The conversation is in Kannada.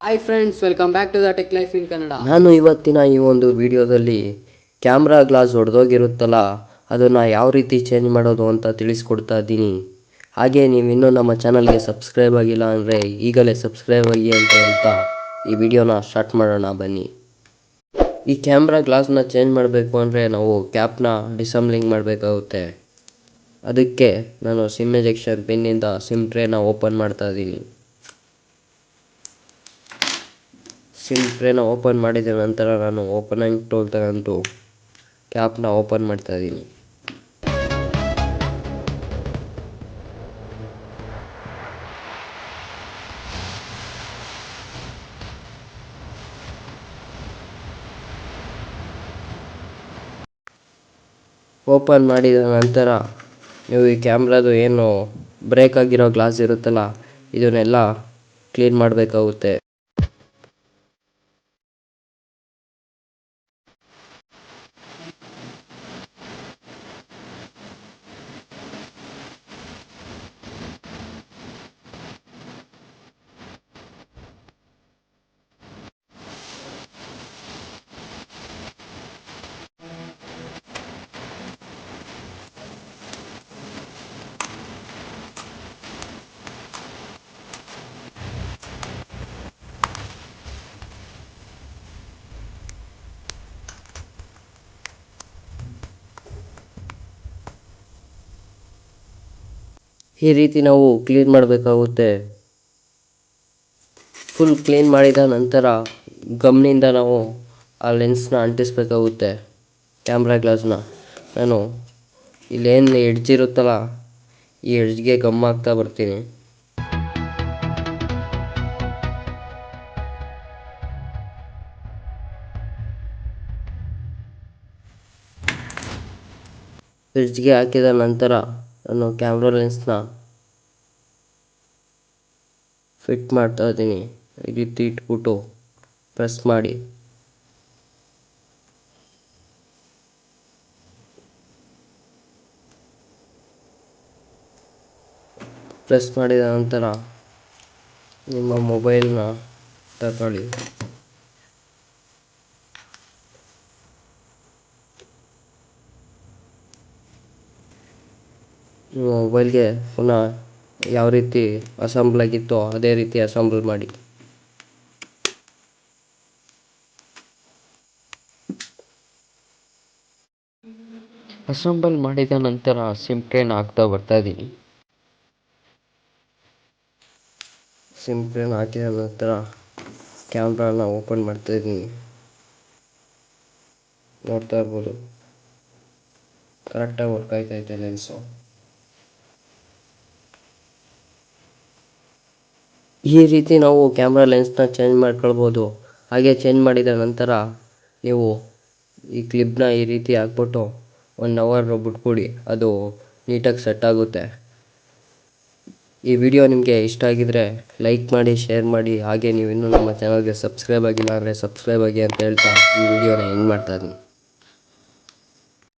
Hi friends, welcome back to the tech life in Kannada. ನಾನು ಇವತ್ತಿನ ಈ ಒಂದು ವಿಡಿಯೋದಲ್ಲಿ ಕ್ಯಾಮ್ರಾ ಗ್ಲಾಸ್ ಒಡೆದೋಗಿರುತ್ತಲ್ಲ, ಅದನ್ನು ಯಾವ ರೀತಿ ಚೇಂಜ್ ಮಾಡೋದು ಅಂತ ತಿಳಿಸ್ಕೊಡ್ತಾ ಇದ್ದೀನಿ. ಹಾಗೆ ನೀವು ಇನ್ನೂ ನಮ್ಮ ಚಾನಲ್ಗೆ ಸಬ್ಸ್ಕ್ರೈಬ್ ಆಗಿಲ್ಲ ಅಂದರೆ ಈಗಲೇ ಸಬ್ಸ್ಕ್ರೈಬ್ ಆಗಿ ಅಂತ ಹೇಳ್ತಾ ಈ ವಿಡಿಯೋನ ಸ್ಟಾರ್ಟ್ ಮಾಡೋಣ ಬನ್ನಿ. ಈ ಕ್ಯಾಮ್ರಾ ಗ್ಲಾಸ್ನ ಚೇಂಜ್ ಮಾಡಬೇಕು ಅಂದರೆ ನಾವು ಕ್ಯಾಪ್ನ ಡಿಸೆಂಬ್ಲಿಂಗ್ ಮಾಡಬೇಕಾಗುತ್ತೆ. ಅದಕ್ಕೆ ನಾನು ಸಿಮ್ ಎಜೆಕ್ಷನ್ ಪಿನ್ನಿಂದ ಸಿಮ್ ಟ್ರೇನ ಓಪನ್ ಮಾಡ್ತಾ ಇದ್ದೀನಿ. ಸಿಮ್ ಟ್ರೇನ ಓಪನ್ ಮಾಡಿದ ನಂತರ ನಾನು ಓಪನಿಂಗ್ ಟೂಲ್ ತಗೊಂಡು ಕ್ಯಾಪ್ನ ಓಪನ್ ಮಾಡ್ತಾ ಇದ್ದೀನಿ. ಓಪನ್ ಮಾಡಿದ ನಂತರ ನೀವು ಈ ಕ್ಯಾಮ್ರಾದು ಏನು ಬ್ರೇಕ್ ಆಗಿರೋ ಗ್ಲಾಸ್ ಇರುತ್ತಲ್ಲ, ಇದನ್ನೆಲ್ಲ ಕ್ಲೀನ್ ಮಾಡಬೇಕಾಗುತ್ತೆ. ಈ ರೀತಿ ನಾವು ಕ್ಲೀನ್ ಮಾಡಬೇಕಾಗುತ್ತೆ. ಫುಲ್ ಕ್ಲೀನ್ ಮಾಡಿದ ನಂತರ ಗಮ್ನಿಂದ ನಾವು ಆ ಲೆನ್ಸ್ನ ಅಂಟಿಸ್ಬೇಕಾಗುತ್ತೆ, ಕ್ಯಾಮ್ರಾ ಗ್ಲಾಸ್ನ. ನಾನು ಇಲ್ಲೇನು ಎಡ್ಜ್ ಇರುತ್ತಲ್ಲ, ಈ ಎಡ್ಜ್ಗೆ ಗಮ್ ಹಾಕ್ತಾ ಬರ್ತೀನಿ. ಎಡ್ಜ್ಗೆ ಹಾಕಿದ ನಂತರ ನಾನು ಕ್ಯಾಮ್ರಾ ಲೆನ್ಸ್ನ ಫಿಟ್ ಮಾಡ್ತಾ ಇದ್ದೀನಿ. ಈ ರೀತಿ ಇಟ್ಬಿಟ್ಟು ಪ್ರೆಸ್ ಮಾಡಿ ಮಾಡಿದ ನಂತರ ನಿಮ್ಮ ಮೊಬೈಲ್ನ ತಗೊಳ್ಳಿ. ನಿಮ್ಮ ಮೊಬೈಲ್ಗೆ ಪುನಃ ಯಾವ ರೀತಿ ಅಸೆಂಬಲ್ ಆಗಿತ್ತೋ ಅದೇ ರೀತಿ ಅಸೆಂಬಲ್ ಮಾಡಿ. ಅಸೆಂಬಲ್ ಮಾಡಿದ ನಂತರ ಸಿಮ್ ಟ್ರೇನ ಹಾಕ್ತಾ ಬರ್ತಾ ಇದ್ದೀನಿ. ಸಿಮ್ ಟ್ರೇನ ಹಾಕಿದ ನಂತರ ಕ್ಯಾಮ್ರಾನ ಓಪನ್ ಮಾಡ್ತಾ ಇದ್ದೀನಿ. ನೋಡ್ತಾ ಇರ್ಬೋದು, ಕರೆಕ್ಟಾಗಿ ವರ್ಕ್ ಆಯ್ತೈತೆ ಲೆನ್ಸು. ಈ ರೀತಿ ನಾವು ಕ್ಯಾಮ್ರಾ ಲೆನ್ಸ್ನ ಚೇಂಜ್ ಮಾಡ್ಕೊಳ್ಬೋದು. ಹಾಗೆ ಚೇಂಜ್ ಮಾಡಿದ ನಂತರ ನೀವು ಈ ಕ್ಲಿಪ್ನ ಈ ರೀತಿ ಹಾಕ್ಬಿಟ್ಟು 1 ಅವರ್ ಬಿಟ್ಬಿಡಿ, ಅದು ನೀಟಾಗಿ ಸೆಟ್ ಆಗುತ್ತೆ. ಈ ವಿಡಿಯೋ ನಿಮಗೆ ಇಷ್ಟ ಆಗಿದರೆ ಲೈಕ್ ಮಾಡಿ, ಶೇರ್ ಮಾಡಿ. ಹಾಗೆ ನೀವು ಇನ್ನೂ ನಮ್ಮ ಚಾನಲ್ಗೆ ಸಬ್ಸ್ಕ್ರೈಬ್ ಆಗಿಲ್ಲ ಅಂದರೆ ಸಬ್ಸ್ಕ್ರೈಬ್ ಆಗಿ ಅಂತ ಹೇಳ್ತಾ ಈ ವಿಡಿಯೋನ ಎಂಡ್ ಮಾಡ್ತಾ ಇದ್ದೀನಿ.